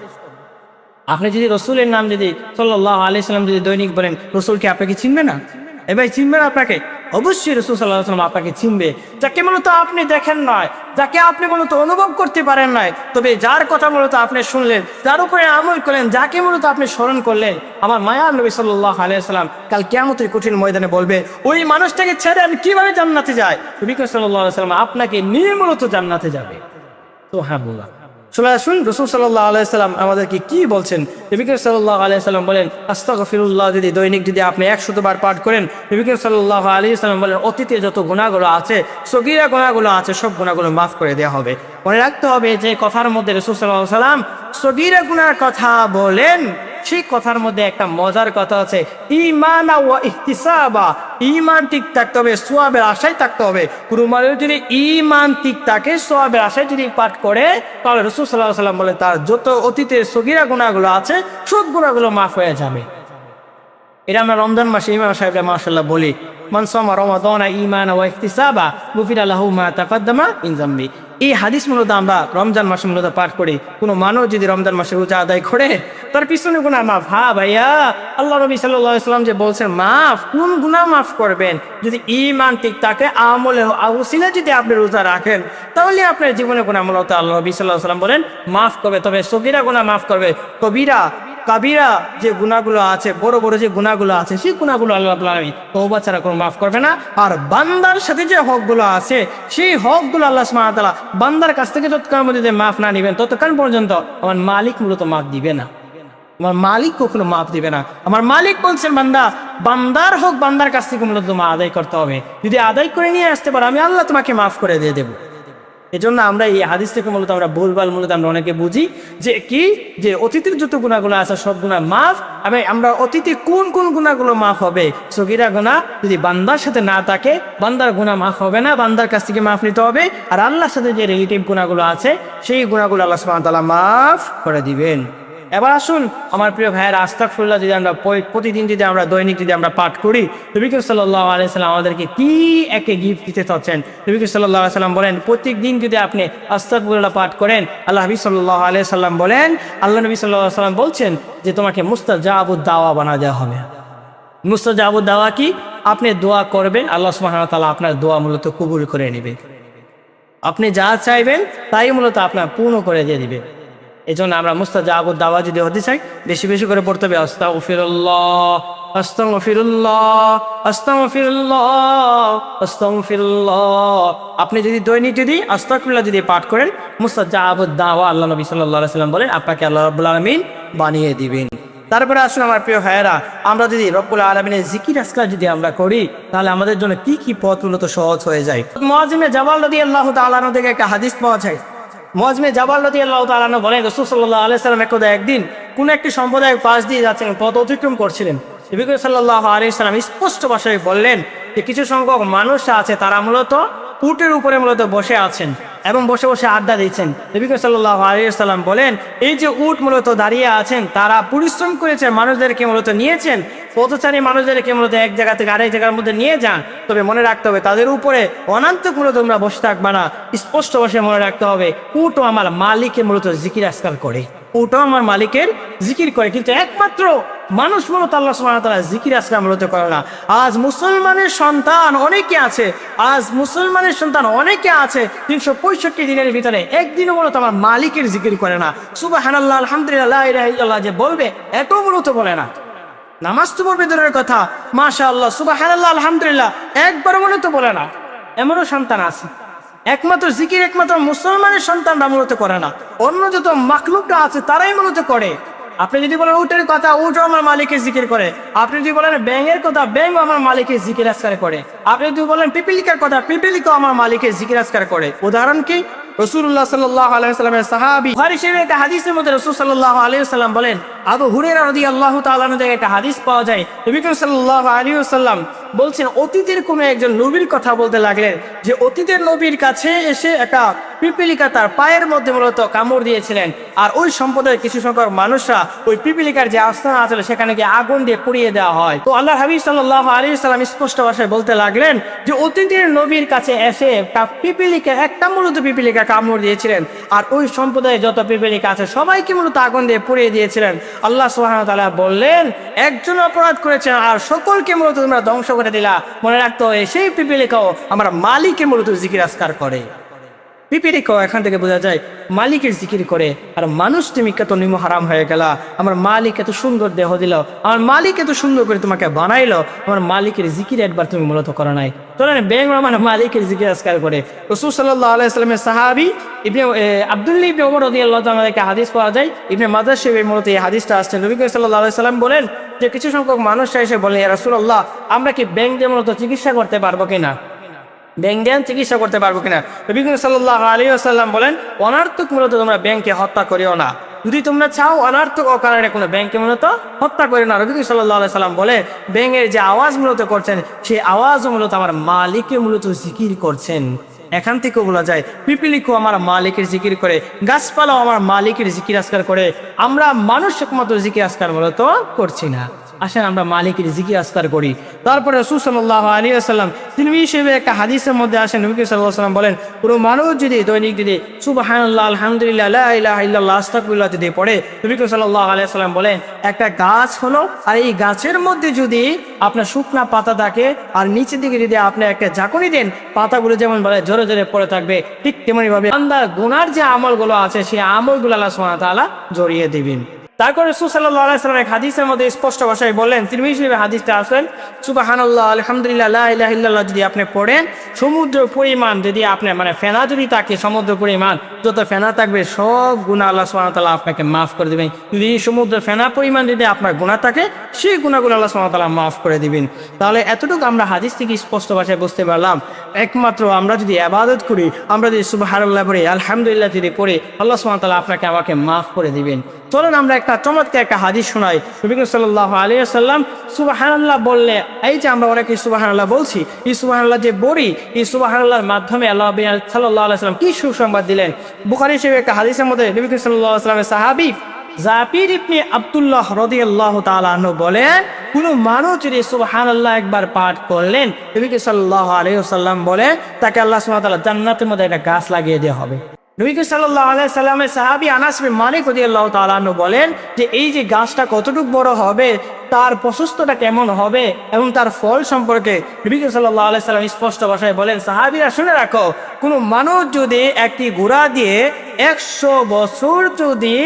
আপনি যদি রসুলের নাম যদি সাল্লাল্লাহু আলাইহি ওয়াসাল্লাম যদি দৈনিক বলেন, রসুল কি আপনাকে চিনবে না? এবার চিনবে না আপনাকে? অবশ্যই রাসূল সাল্লাল্লাহু আলাইহি ওয়াসাল্লাম আপনাকে চিনবে। যাকে মূলত আপনি দেখেন নয়, যাকে আপনি মূলত অনুভব করতে পারেন নয়, তবে যার কথা মূলত আপনি শুনলেন, যার উপরে আমল করলেন, যাকে মূলত আপনি স্মরণ করলেন, আমার মায়ার নবী সাল্লাল্লাহু আলাইহি ওয়াসাল্লাম কাল কিয়ামতের কঠিন ময়দানে বলবে, ওই মানুষটাকে ছেড়ে আমি কিভাবে জান্নাতে যাই? নবী সাল্লাল্লাহু আলাইহি ওয়াসাল্লাম আপনাকে নিয়ে মূলত জান্নাতে যাবে। সুবহানাল্লাহ। চলে আসুন রাসূল সাল্লাল্লাহু আলাইহি সাল্লাম আমাদেরকে কি বলছেন। নবী করিম সাল্লাল্লাহু আলাইহি সাল্লাম বলেন, আস্তাগফিরুল্লাহ যদি দৈনিক যদি আপনি 100 বার পাঠ করেন, নবী করিম সাল্লাল্লাহু আলাইহি সাল্লাম বলেন অতীতে যত গুনাহগুলো আছে, সগীরা গুনাহগুলো আছে, সব গুনাহগুলো মাফ করে দেওয়া হবে। মনে রাখতে হবে যে কথার মধ্যে রাসূল সাল্লাল্লাহু আলাইহি সাল্লাম সগীরা গুনার কথা বলেন, সেই কথার মধ্যে একটা মজার কথা আছে, ঈমান ওয়া ইহতিসাবা। ঈমান ঠিক থাকতে হবে, সওয়াবের আশায় থাকতে হবে। কোনো মানুষ যদি ঈমান ঠিক থাকে, সওয়াবের আশায় যদি পাঠ করে, তাহলে রাসূল সাল্লাল্লাহু আলাইহি সাল্লাম বলেন তার যত অতীতের সগীরা গুনাহগুলো আছে সব গুনাহগুলো মাফ হয়ে যাবে। এটা আমরা রমজান মাসে ইমাম সাহেবরা মাশাআল্লাহ বলি, মান সামা রমাদানা ঈমানা ওয়া ইহতিসাবা গুফিরা লাহু মা তাকাদ্দামা মিন যামবি। এই হাদিস মূলত আমরা রমজান মাসে মূলত পাঠ করি। কোনো মানুষ যদি রমজান মাসে রোজা আদায় করে, তার পিছনে গুনাহ মাফ। হ্যাঁ ভাইয়া, আল্লাহ নবী সাল্লাল্লাহু আলাইহি সাল্লাম যে বলছেন মাফ, কোন গুনাহ মাফ করবেন? যদি ঈমান ঠিক থাকে, আমলে আউসিলা যদি আপনি রোজা রাখেন, তাহলে আপনার জীবনে গুনাহ মূলত আল্লাহ নবী সাল্লাল্লাহু আলাইহি সাল্লাম বলেন মাফ করবে। তবে সগীরা গুনাহ মাফ করবে, কবিরা কাবিরা যে গুনাহগুলো আছে, বড় বড় যে গুনাহগুলো আছে, সেই গুনাহগুলো আল্লাহ রাব্বুল আলামিন তওবা ছাড়া কোনো মাফ করবে না। আর বান্দার সাথে যে হকগুলো আছে, সেই হকগুলো আল্লাহ সুবহানাহু ওয়া তাআলা বান্দার কাছ থেকে যতক্ষণ পর্যন্ত মাফ না নেবেন, ততক্ষণ পর্যন্ত আমার মালিক মূলত মাফ দিবে না। আমার মালিক কখনো মাফ দিবে না। আমার মালিক বলছেন বান্দার হক বান্দার কাছ থেকে মূলত তোমার আদায় করতে হবে। যদি আদায় করে নিয়ে আসতে পারো, আমি আল্লাহ তোমাকে মাফ করে দিয়ে দেবো। এজন্য আমরা এই হাদিস থেকে মূলত আমরা ভুলভাল মূলত আমরা অনেকে বুঝি যে কি, যে অতীতের যত গুনাহগুলো আছে সব গুনাহ মাফ। এবং আমরা অতীতে কোন কোন গুনাহগুলো মাফ হবে? সগীরা গুনাহ যদি বান্দার সাথে না থাকে, বান্দার গুনাহ মাফ হবে না, বান্দার কাছ থেকে মাফ নিতে হবে। আর আল্লাহর সাথে যে রিলেটিভ গুনাহগুলো আছে, সেই গুনাহগুলো আল্লাহ সুবহানাহু ওয়া তাআলা মাফ করে দিবেন। এবার আসুন আমার প্রিয় ভাইয়ের, আস্তাগফিরুল্লাহ যদি আমরা প্রতিদিন যদি আমরা দৈনিক যদি আমরা পাঠ করি, নবী করিম সাল্লাল্লাহু আলাইহি সাল্লাম আমাদেরকে কি একে গিফট দিতে চাচ্ছেন। নবী করিম সাল্লাল্লাহু আলাইহি সাল্লাম বলেন প্রত্যেক দিন যদি আপনি আস্তাগফিরুল্লাহ পাঠ করেন, আল্লাহ নবী সাল্লাল্লাহু আলাইহি সাল্লাম বলেন, আল্লাহ নবী সাল্লাল্লাহু আলাইহি সাল্লাম বলছেন যে তোমাকে মুস্তাজাবুদ দাওয়া বানা দেওয়া হবে। মুস্তাজাবুদ দাওয়া কি? আপনি দোয়া করবেন, আল্লাহ সুবহানাহু ওয়া তাআলা আপনার দোয়া মূলত কবুল করে নেবে। আপনি যা চাইবেন তাই মূলত আপনার পূর্ণ করে দিয়ে দিবে। এই জন্য আমরা মুস্তাজাবুদ দাওয়া যদি হতে চাই, বেশি বেশি করে পড়তে হবে আস্তাগফিরুল্লাহ, আস্তাগফিরুল্লাহ, আস্তাগফিরুল্লাহ, আস্তাগফিরুল্লাহ। আপনি যদি দৈনিক যদি আস্তাগফিরুল্লাহ যদি পাঠ করেন, মুস্তাজাবুদ দাওয়া আল্লাহ নবী সাল্লাল্লাহু আলাইহি সাল্লাম বলেন আপনাকে আল্লাহ রাব্বুল আলামিন বানিয়ে দিবেন। তারপরে আসুন আমার প্রিয় ভাইয়েরা, আমরা যদি রব্বুল আলামিনের জিকির আজকার যদি আমরা করি, তাহলে আমাদের জন্য কি কি পথ মূলত সহজ হয়ে যায়। মুআয ইবনে জাবাল রাদিয়াল্লাহু তাআলা আনহু থেকে একটা হাদিস পাওয়া যায়। মুআয ইবনে জাবাল রাদিয়াল্লাহু তাআলা আনহু বলেন রাসূল সাল্লাল্লাহু আলাইহি সাল্লাম একদিন কোন একটি সম্প্রদায়ের পাশ দিয়ে যাচ্ছেন, পথ অতিক্রম করছিলেন। নবী করিম সাল্লাল্লাহু আলাইহি সাল্লাম স্পষ্ট ভাষায় বললেন যে কিছু সংখ্যক মানুষ আছে, তারা মূলত উটের উপরে মূলত বসে আছেন এবং বসে বসে আড্ডা দিচ্ছেন। নবী করিম সাল্লাল্লাহু আলাইহি সাল্লাম বলেন এই যে উট মূলত দাঁড়িয়ে আছেন, তারা পরিশ্রম করেছেন, মানুষদেরকে মূলত নিয়েছেন, পথচারী মানুষদেরকে মূলত এক জায়গা থেকে আরেক জায়গার মধ্যে নিয়ে যান। তবে মনে রাখতে হবে তাদের উপরে অনান্তক মূলত তোমরা বসে থাকবা না। স্পষ্ট ভাষায় মনে রাখতে হবে উটও আমার মালিকের মূলত জিকির আজকার করে, উটও আমার মালিকের জিকির করে। কিন্তু একমাত্র মানুষ মূলত আল্লাহ সুবহানাহু ওয়া তাআলা জিকির আজকার মূলত করে না। আজ মুসলমানের সন্তান অনেকে আছে, 365 দিনের ভিতরে একদিনও মূলত আমার মালিকের জিকির করে না। সুবহানাল্লাহ, আলহামদুলিল্লাহ, লা ইলাহা ইল্লাল্লাহ যে বলবে, এত মূলত বলে না। নামাজ তো পড়বে দূরের কথা, মাশাআল্লাহ, সুবহানাল্লাহ, আলহামদুলিল্লাহ একবার মূলত বলে না। এমনও সন্তান আছে একমাত্র জিকির একমাত্র মুসলমানের সন্তানরা মূলত করে না, অন্য যত মাখলুকরা আছে তারাই মূলত করে। আপনি যদি বলেন উটের কথা, উটও আমার মালিকের জিকির করে। আপনি যদি বলেন ব্যাঙের কথা, ব্যাঙও আমার মালিকের জিকির আজকার করে। আপনি যদি বলেন পিপিলিকার কথা, পিপিলিকাও আমার মালিকের জিকির আজকার করে। উদাহরণ কি? রাসূলুল্লাহ সাল্লাল্লাহু আলাইহি ওয়াসাল্লামের সাহাবী, বুখারী শরীফের একটা হাদিসের মধ্যে রাসূল সাল্লাল্লাহু আলাইহি ওয়াসাল্লাম বলেন, আবু হুরায়রা রাদিয়াল্লাহু তাআলা আনহু থেকে একটা হাদিস পাওয়া যায়। নবী করিম সাল্লাল্লাহু আলাইহি ওয়াসাল্লাম বলছেন অতীতের কোন একজন নবীর কথা বলতে লাগলেন যে অতীতের নবীর কাছে এসে একটা পিপিলিকা তার পায়ের মধ্যে মূলত কামড় দিয়েছিলেন। আর ওই সম্প্রদায়ের কিছু সংখ্যক মানুষরা ওই পিপিলিকার যে আস্তানা আছে সেখানে গিয়ে আগুন দিয়ে পুড়িয়ে দেওয়া হয়। তো আল্লাহ হাবিব সাল্লাল্লাহু আলাইহি ওয়াসাল্লাম স্পষ্ট ভাষায় বলতে লাগলেন যে অতীতের নবীর কাছে এসে পিপিলিকা একটা মূলত পিপিলিকা কামড় দিয়েছিলেন, আর ওই সম্প্রদায়ে যত পিপিলিকা আছে সবাইকে মূলত আগুন দিয়ে পুড়িয়ে দিয়েছিলেন। আল্লাহ সুবহানাহু ওয়া তাআলা বললেন একজন অপরাধ করেছেন আর সকলকে মূলত তোমরা ধ্বংস করে দিলা। মনে রাখতে হয় সেই পিপিলিকাও আমার মালিকের মূলত জিকির আজকার করে। পিপিলিকাও এখান থেকে বোঝা যায় মালিকের জিকির করে। আর মানুষ তুমি কত নিম হারাম হয়ে গেল, আমার মালিক এত সুন্দর দেহ দিল, আমার মালিক এত সুন্দর করে তোমাকে বানাইলো, আমার মালিকের জিকির একবার তুমি মূলত করো নাই। চলেন ব্যাং মানে মালিকের জিকির আজকার করে। রাসূল সাল্লাল্লাহু আলাইহি ওয়াসাল্লামের সাহাবী ইবনে আব্দুল্লাহ ইবনে ওমর রাদিয়াল্লাহু তাআলা থেকে হাদিস পাওয়া যায়। ইবনে মাজাহ শরীফের মূলত এই হাদিসটা আসছে। নবী সাল্লাল্লাহু আলাইহি ওয়াসাল্লাম বলেন যে কিছু সংখ্যক মানুষ এসে বলে, ইয়া রাসূলুল্লাহ, আমরা কি ব্যাং দিয়ে মূলত চিকিৎসা করতে পারবো কিনা, ব্যাং দিয়ে চিকিৎসা করতে পারবো কিনা? নবী সাল্লাল্লাহু আলাইহি ওয়াসাল্লাম বলেন, অনার্থক মূলত তোমরা ব্যাংকে হত্যা করিও না। যদি তোমরা চাও অনার্থক অকারণে কোনো ব্যাংকে মূলত হত্যা করে না। নবী সাল্লাল্লাহু আলাইহি ওয়াসাল্লাম বলে, ব্যাঙের যে আওয়াজ মূলত করছেন সেই আওয়াজও মূলত আমার মালিককে মূলত জিকির করছেন। এখান থেকেও বলা যায় পিপিলিকও আমার মালিকের জিকির করে, গাছপালাও আমার মালিকের জিকির আজকার করে। আমরা মানুষ একমাত্র জিকির আজকার মূলত করছি না। আসেন আমরা মালিকের জিকির আজকার করি। তারপরে রাসূল সাল্লাল্লাহু আলাইহি ওয়াসাল্লাম তিরমিজি হিসেবে একটা হাদিসের মধ্যে আসেন, নবী সাল্লাল্লাহু আলাইহি ওয়াসাল্লাম বলেন, পুরো মানুষ যদি দৈনিক যদি সুবহানাল্লাহ, আলহামদুলিল্লাহ, লা ইলাহা ইল্লাল্লাহ, আস্তাগফিরুল্লাহ যদি পড়ে, নবী সাল্লাল্লাহু আলাইহি ওয়াসাল্লাম বলেন, একটা গাছ হলো, আর এই গাছের মধ্যে যদি আপনার শুকনা পাতা থাকে আর নিচের দিকে যদি আপনি একটা ঝাঁকুনি দেন, পাতাগুলো যেমন বলে জোরে জোরে পড়ে থাকবে, ঠিক তেমনি ভাবে বান্দার গুনার যে আমলগুলো আছে সেই আমলগুলো আল্লাহ সুবহানাহু ওয়া তাআলা জড়িয়ে দিবেন। তারপর রাসূল সাল্লাল্লাহু আলাইহি ওয়াসাল্লাম এক হাদিসের মধ্যে স্পষ্ট ভাষায় বললেন, তিরমিজি শরীফে হাদিসটা আছেন, সুবহানাল্লাহ, আলহামদুলিল্লাহ, লা ইলাহা ইল্লাল্লাহ যদি আপনি পড়েন, সমুদ্র পরিমাণ যদি আপনি মানে ফেনা যদি থাকে, সমুদ্র পরিমাণ যত ফেনা থাকবে সব গুনাহ আল্লাহ সুবহানাহু ওয়া তাআলা আপনাকে মাফ করে দিবেন। যদি সমুদ্র ফেনা পরিমাণ যদি আপনার গুনাহ থাকে, সেই গুনাহগুলো আল্লাহ সুবহানাহু ওয়া তাআলা মাফ করে দিবেন। তাহলে এতটুকু আমরা হাদিস থেকে স্পষ্ট ভাষায় বুঝতে পারলাম, একমাত্র আমরা যদি ইবাদত করি, আমরা যদি সুবহানাল্লাহ পড়ি, আলহামদুলিল্লাহ যদি পড়ি, আল্লাহ সুবহানাহু ওয়া তাআলা আপনাকে আমাকে মাফ করে দিবেন। চলুন আমরা একটা চমৎকার একটা হাদিস শোনাই। নবী সাল্লাল্লাহু আলাইহি ওয়াসাল্লাম সুবহানাল্লাহ বললে, এই যে আমরা অনেকে সুবহানাল্লাহ বলছি, এই সুবহানাল্লাহ যে বলি, এই সুবহানাল্লাহর মাধ্যমে আল্লাহ সাল্লাল্লাহু আলাইহি ওয়াসাল্লাম কি সুসংবাদ দিলেন। বুখারী শরীফের একটা হাদিসের মধ্যে নবী সাল্লাল্লাহু আলাইহি ওয়াসাল্লামের সাহাবী জাবির ইবনে আব্দুল্লাহ রাদিয়াল্লাহু তাআলা আনহু বলেন, কোন মানুষ যদি সুবহানাল্লাহ একবার পাঠ করলেন, নবী সাল্লাল্লাহু আলাইহি ওয়াসাল্লাম বলেন, তাকে আল্লাহ সুবহানাহু ওয়া তাআলা জান্নাতের মধ্যে একটা গাছ লাগিয়ে দেওয়া হবে। নবী সাল্লাল্লাহু আলাইহি সাল্লামের সাহাবী আনাস বিন মালিক রাদিয়াল্লাহু তাআলা আনহু বলেন যে এই যে গাছটা কতটুকু বড় হবে, তার প্রশস্তটা কেমন হবে এবং তার ফল সম্পর্কে নবী সাল্লাল্লাহু আলাইহি সাল্লাম স্পষ্ট ভাষায় বলেন, সাহাবীরা শুনে রাখো, কোন মানুষ যদি একটি ঘোড়া দিয়ে 100 বছর যদি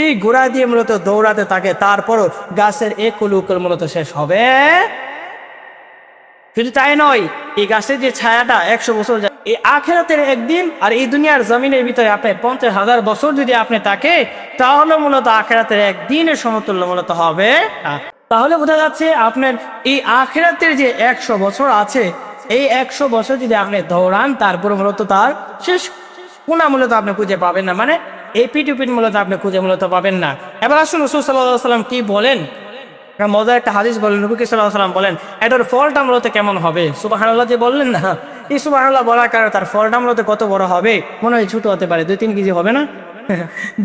এই ঘোড়া দিয়ে মূলত দৌড়াতে থাকে, তারপরও গাছের এক কুলুকুল মূলত শেষ হবে। শুধু তাই নয়, এই গাছের যে ছায়াটা 100 বছর, এই আখিরাতের একদিন আর এই দুনিয়ার জমিনের ভিতরে আপনি 50,000 বছর যদি আপনি থাকে, তাহলে মূলত আখিরাতের একদিনের সমতুল্য মূলত হবে। তাহলে বোঝা যাচ্ছে আপনার এই আখিরাতের যে 100 বছর আছে, এই 100 বছর যদি আপনি দৌড়ান, তারপর মূলত তার শেষ কোনা মূলত আপনি খুঁজে পাবেন না, মানে এই পিটুপিট মূলত আপনি খুঁজে মূলত পাবেন না। এবার আসুন রাসূল সাল্লাল্লাহু আলাইহি ওয়াসাল্লাম কি বলেন, মজার একটা হাদিস বলেন। নবী সাল্লাল্লাহু আলাইহি ওয়াসাল্লাম বলেন, এটার ফলটা মূলত কেমন হবে। সুবহানাল্লাহ যে বললেন না, এই সুবহানাল্লাহ বলার কারণে তার ফলটা মূলত কত বড় হবে, মনে হয় ছোট হতে পারে, 2-3 কেজি হবে না,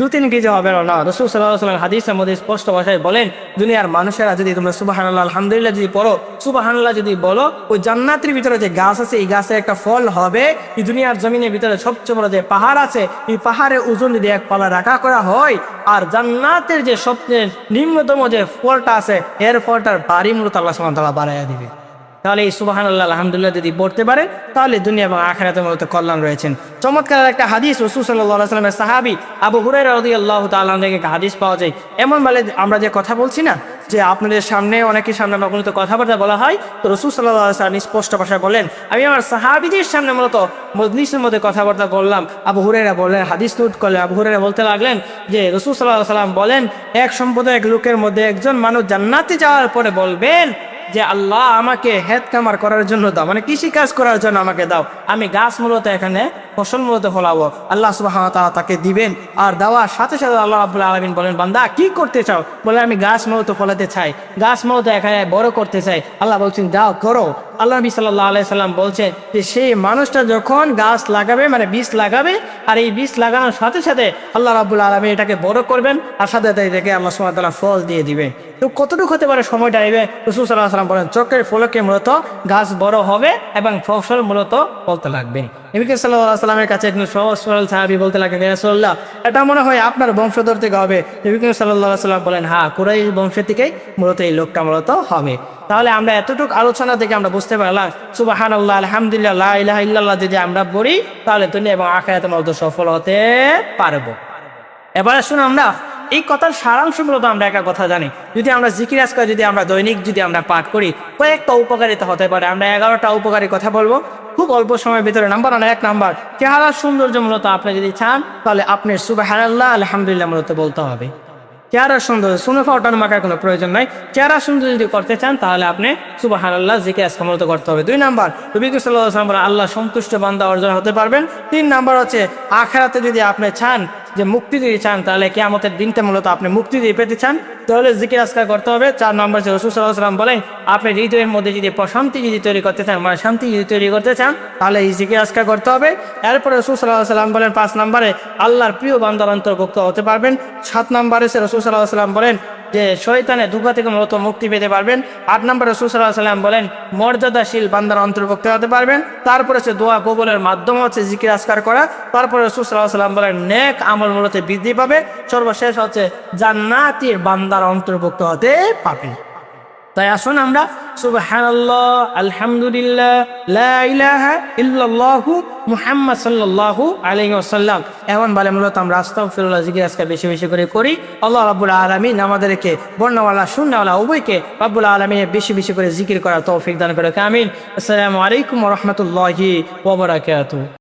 2-3 কেজি হবে না। রাসূল সাল্লাল্লাহু আলাইহি ওয়াসাল্লাম হাদিসের মধ্যে স্পষ্ট ভাষায় বলেন, দুনিয়ার মানুষেরা যদি তোমরা সুবহানাল্লাহ, আলহামদুলিল্লাহ যদি পড়ো, সুবহানাল্লাহ যদি বলো, ওই জান্নাতের ভিতরে যে গাছ আছে, এই গাছের একটা ফল হবে। এই দুনিয়ার জমিনের ভিতরে সবচেয়ে বড় যে পাহাড় আছে, এই পাহাড়ের ওজন যদি 1 পাল্লা রাখা করা হয়, আর জান্নাতের যে সবচেয়ে নিম্নতম যে ফলটা আছে, এর ফলটার বাড়ি মূলত আল্লাহ সুবহানাহু ওয়া তাআলা বাড়াইয়া দিবে। তাহলে এই সুবহানাল্লাহ, আলহামদুলিল্লাহ যদি পড়তে পারে, তাহলে দুনিয়া এবং আখিরাতের মধ্যে কল্যাণ রয়েছেন। চমৎকার একটা হাদিস রাসূল সাল্লাল্লাহু আলাইহি ওয়াসাল্লামের সাহাবী আবু হুরায়রা রাদিয়াল্লাহু তাআলা থেকে একটা হাদিস পাওয়া যায়। এমন বলে, আমরা যে কথা বলছি না, যে আপনাদের সামনে অনেকের সামনে আমরা কোনো কথাবার্তা বলা হয়, তো রাসূল সাল্লাল্লাহু আলাইহি ওয়াসাল্লাম স্পষ্ট ভাষায় বলেন, আমি আমার সাহাবীদের সামনে মূলত মজলিসের মধ্যে কথাবার্তা বললাম। আবু হুরায়রা বললেন, হাদিস নোট করলেন, আবু হুরায়রা বলতে লাগলেন যে রাসূল সাল্লাল্লাহু আলাইহি ওয়াসাল্লাম বলেন, এক সম্প্রদায়ের লোকের মধ্যে একজন মানুষ জান্নাতে যাওয়ার পরে বলবেন যে আল্লাহ আমাকে হেদ কামার করার জন্য দাও, মানে কৃষি কাজ করার জন্য আমাকে দাও, আমি গাছ মূলত এখানে ফসল মূলত ফলাবো। আল্লাহ সুবহানাহু ওয়া তাআলা তাকে দিবেন, আর দেওয়ার সাথে সাথে আল্লাহ রাব্বুল আলামিন বলেন, বান্দা কি করতে চাও? বলে আমি গাছ মূলত ফলাতে চাই, গাছ মূলত এখানে বড় করতে চাই। আল্লাহ বলছেন যাও করো। আল্লাহ নবী সাল্লাল্লাহু আলাইহি সাল্লাম বলছেন যে সেই মানুষটা যখন গাছ লাগাবে, মানে বীজ লাগাবে, আর এই বীজ লাগানোর সাথে সাথে আল্লাহ রাব্বুল আলামিন এটাকে বড় করবেন, আর সাথে সাথে এটাকে আল্লাহ সুবহানাহু ওয়া তাআলা ফল দিয়ে দিবেন। তো কতটুকু হতে পারে সময়টা আসবে? রাসূল সাল্লাল্লাহু আলাইহি সাল্লাম বলেন, চোখের ফলকে মূলত গাছ বড় হবে এবং ফসল মূলত ফলতে লাগবে। নবী করিম সাল্লাল্লাহু আলাইহি ওয়াসাল্লামের কাছে একজন সহজ সরল সাহাবী বলতে লাগলেন, ইয়া রাসূলুল্লাহ, এটা মনে হয় আপনার বংশধর থেকে হবে। নবী করিম সাল্লাল্লাহু আলাইহি ওয়াসাল্লাম বলেন, হ্যাঁ, কুরাইশ বংশ থেকেই মূলত এই লোকটা মূলত হবে। তাহলে আমরা এতটুকু আলোচনা থেকে আমরা বুঝতে পারলাম সুবহানাল্লাহ, আলহামদুলিল্লাহ, লা ইলাহা ইল্লাল্লাহ যদি আমরা বলি তাহলে দুনিয়া এবং আখিরাতে মূলত সফল হতে পারবো। এবার আসুন আমরা এই কথার সারাংশ মূলত আমরা একটা কথা জানি, যদি আমরা জিকির আজকার যদি আমরা দৈনিক যদি আমরা পাঠ করি কয়েকটা উপকারিতা হতে পারে। আমরা 11টা উপকারী কথা বলবো খুব অল্প সময়ের ভিতরে। নাম্বার 1, নাম্বার চেহারার সৌন্দর্য মূলত আপনি যদি চান তাহলে আপনি সুবহানাল্লাহ, আলহামদুলিল্লাহ মূলত বলতে হবে। চেহারার সৌন্দর্য সুনে ফাউটানো মাখার কোনো প্রয়োজন নাই। চেহারা সুন্দর যদি করতে চান তাহলে আপনি সুবহানাল্লাহ জিকির আজকার মূলত করতে হবে। 2 নাম্বার নবী করিম সাল্লাল্লাহু আলাইহি ওয়াসাল্লাম আল্লাহ সন্তুষ্ট বান্দা অর্জন হতে পারবেন। 3 নাম্বার হচ্ছে আখিরাতে যদি আপনি চান যে মুক্তি যদি চান তাহলে কিয়ামতের দিনটা মূলত আপনি মুক্তি দিয়ে পেতে চান তাহলে জিকির আজকার করতে হবে। 4 নম্বর হচ্ছে রাসূল সাল্লাল্লাহু আলাইহি ওয়াসাল্লাম বলেন, আপনি হৃদয়ের মধ্যে যদি প্রশান্তি যদি তৈরি করতে চান, মানে শান্তি যদি তৈরি করতে চান তাহলে এই জিকির আজকার করতে হবে। এরপরে রাসূল সাল্লাল্লাহু আলাইহি ওয়াসাল্লাম বলেন 5 নম্বরে আল্লাহর প্রিয় বান্দার অন্তর্ভুক্ত হতে পারবেন। 7 নম্বরে রাসূল সাল্লাল্লাহু আলাইহি ওয়াসাল্লাম বলেন যে শয়তানের ধোঁকা থেকে মূলত মুক্তি পেতে পারবেন। 8 নম্বরে রাসূল সাল্লাল্লাহু আলাইহি ওয়াসাল্লাম বলেন মর্যাদাশীল বান্দার অন্তর্ভুক্ত হতে পারবেন। তারপরে হচ্ছে দোয়া কবুলের মাধ্যম হচ্ছে জিকির আজকার করা। তারপরে রাসূল সাল্লাল্লাহু আলাইহি ওয়াসাল্লাম বলেন নেক আমল মূলত বৃদ্ধি পাবে। সর্বশেষ হচ্ছে জান্নাতের বান্দার অন্তর্ভুক্ত হতে পারবে। তাই আসুন আমরা সুবহানাল্লাহ, আলহামদুলিল্লাহ, লা ইলাহা ইল্লাল্লাহু মুহাম্মদ সাল্লাল্লাহু আলাইহি ওয়াসাল্লাম এমন বলে মূলত আমরা আস্তাগফিরুল্লাহ জিকির আজকার বেশি বেশি করে করি। আল্লাহ রাব্বুল আলামিন আমাদেরকে বর্ণওয়ালা শূন্যওয়ালা উভয়কে রাব্বুল আলামিন বেশি বেশি করে জিকির করার তৌফিক দান করে। আমিন। আসসালামু আলাইকুম ওয়া রাহমাতুল্লাহি ওয়া বারাকাতুহু।